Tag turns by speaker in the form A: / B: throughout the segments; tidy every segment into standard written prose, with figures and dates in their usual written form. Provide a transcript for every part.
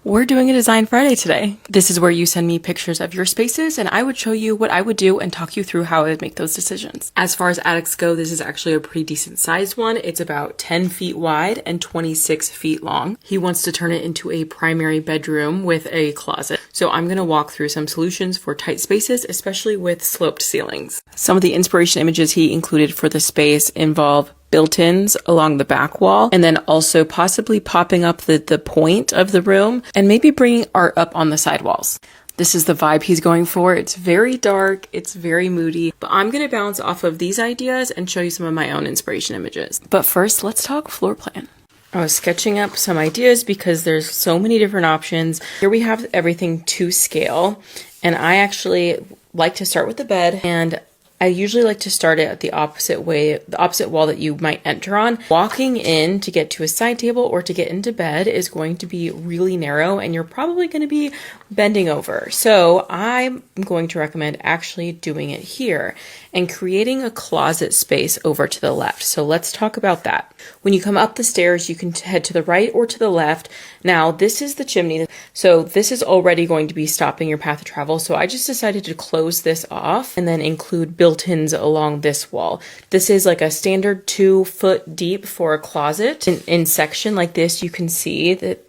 A: We're doing a Design Friday today. This is where you send me pictures of your spaces and I would show you what I would do and talk you through how I would make those decisions. As far as attics go, this is actually a pretty decent sized one. It's about 10 feet wide and 26 feet long. He wants to turn it into a primary bedroom with a closet. So I'm going to walk through some solutions for tight spaces, especially with sloped ceilings. Some of the inspiration images he included for the space involve built-ins along the back wall, and then also possibly popping up the point of the room and maybe bringing art up on the side walls. This is the vibe he's going for. It's very dark, it's very moody, but I'm going to bounce off of these ideas and show you some of my own inspiration images. But first, let's talk floor plan. I was sketching up some ideas because there's so many different options. Here we have everything to scale, and I actually like to start with the bed, and I usually like to start it at the opposite way, the opposite wall that you might enter on. Walking in to get to a side table or to get into bed is going to be really narrow and you're probably going to be bending over. So I'm going to recommend actually doing it here and creating a closet space over to the left. So let's talk about that. When you come up the stairs, you can head to the right or to the left. Now, this is the chimney. So this is already going to be stopping your path of travel. So I just decided to close this off and then include built-ins along this wall. This is like a standard 2 foot deep for a closet. In section like this, you can see that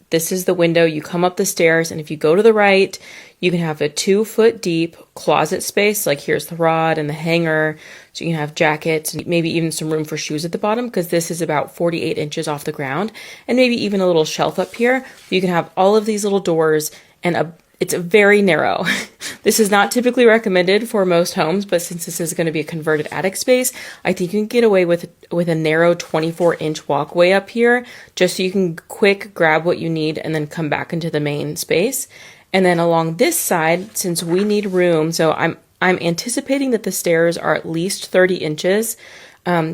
A: this is the window. You come up the stairs, and if you go to the right, you can have a 2 foot deep closet space. Like here's the rod and the hanger. So you can have jackets and maybe even some room for shoes at the bottom, because this is about 48 inches off the ground, and maybe even a little shelf up here. You can have all of these little doors, and it's very narrow. This is not typically recommended for most homes, but since this is going to be a converted attic space, I think you can get away with a narrow 24-inch walkway up here, just so you can quick grab what you need and then come back into the main space. And then along this side, since we need room, so I'm anticipating that the stairs are at least 30 inches.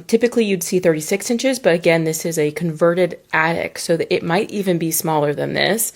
A: Typically you'd see 36 inches, but again, this is a converted attic, so that it might even be smaller than this.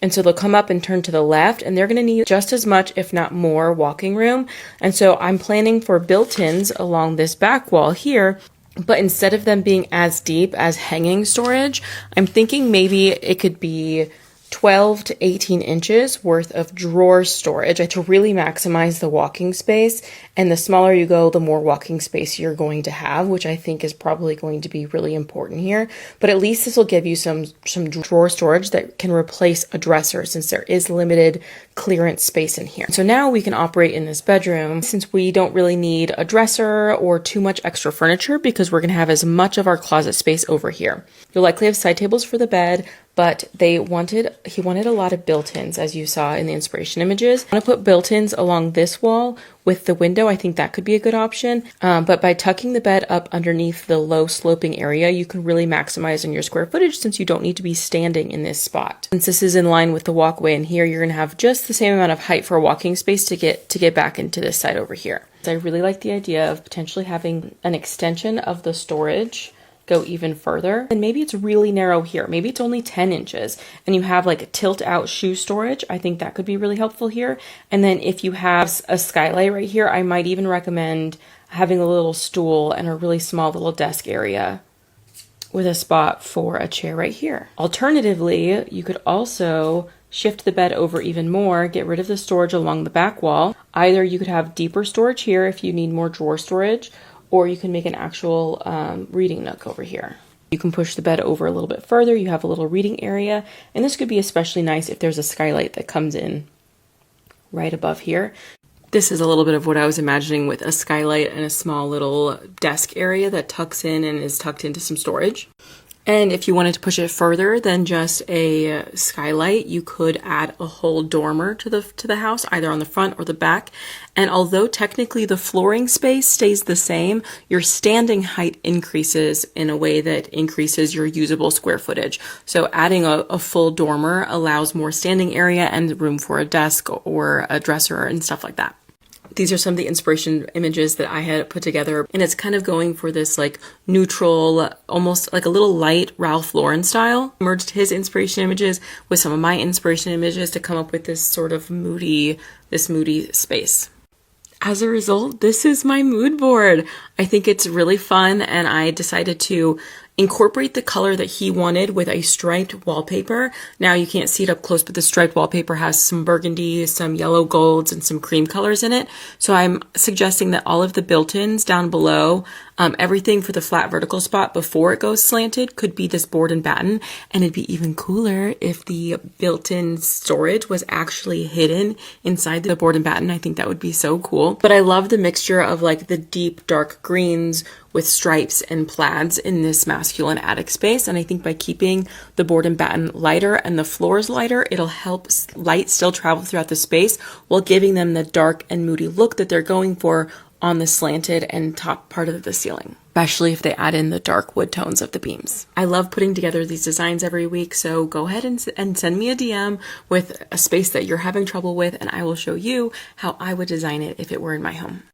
A: And so they'll come up and turn to the left, and they're going to need just as much, if not more, walking room. And so I'm planning for built-ins along this back wall here, but instead of them being as deep as hanging storage, I'm thinking maybe it could be 12 to 18 inches worth of drawer storage to really maximize the walking space. And the smaller you go, the more walking space you're going to have, which I think is probably going to be really important here. But at least this will give you some drawer storage that can replace a dresser, since there is limited clearance space in here. So now we can operate in this bedroom, since we don't really need a dresser or too much extra furniture, because we're going to have as much of our closet space over here. You'll likely have side tables for the bed, but he wanted a lot of built-ins, as you saw in the inspiration images. I'm going to put built-ins along this wall with the window. I think that could be a good option. But by tucking the bed up underneath the low sloping area, you can really maximize on your square footage, since you don't need to be standing in this spot. Since this is in line with the walkway in here, you're going to have just the same amount of height for walking space to get back into this side over here. I really like the idea of potentially having an extension of the storage go even further. And maybe it's really narrow here. Maybe it's only 10 inches and you have like a tilt out shoe storage. I think that could be really helpful here. And then if you have a skylight right here, I might even recommend having a little stool and a really small little desk area with a spot for a chair right here. Alternatively, you could also shift the bed over even more, get rid of the storage along the back wall. Either you could have deeper storage here if you need more drawer storage, or you can make an actual reading nook over here. You can push the bed over a little bit further. You have a little reading area, and this could be especially nice if there's a skylight that comes in right above here. This is a little bit of what I was imagining, with a skylight and a small little desk area that tucks in and is tucked into some storage. And if you wanted to push it further than just a skylight, you could add a whole dormer to the house, either on the front or the back. And although technically the flooring space stays the same, your standing height increases in a way that increases your usable square footage. So adding a full dormer allows more standing area and room for a desk or a dresser and stuff like that. These are some of the inspiration images that I had put together, and it's kind of going for this like neutral, almost like a little light Ralph Lauren style. Merged his inspiration images with some of my inspiration images to come up with this sort of moody space. As a result, this is my mood board. I think it's really fun, and I decided to incorporate the color that he wanted with a striped wallpaper. Now you can't see it up close, but the striped wallpaper has some burgundy, some yellow golds, and some cream colors in it. So I'm suggesting that all of the built-ins down below, everything for the flat vertical spot before it goes slanted could be this board and batten. And it'd be even cooler if the built-in storage was actually hidden inside the board and batten. I think that would be so cool. But I love the mixture of like the deep dark greens with stripes and plaids in this masculine attic space. And I think by keeping the board and batten lighter and the floors lighter, it'll help light still travel throughout the space while giving them the dark and moody look that they're going for on the slanted and top part of the ceiling, especially if they add in the dark wood tones of the beams. I love putting together these designs every week, so go ahead and send me a DM with a space that you're having trouble with, and I will show you how I would design it if it were in my home.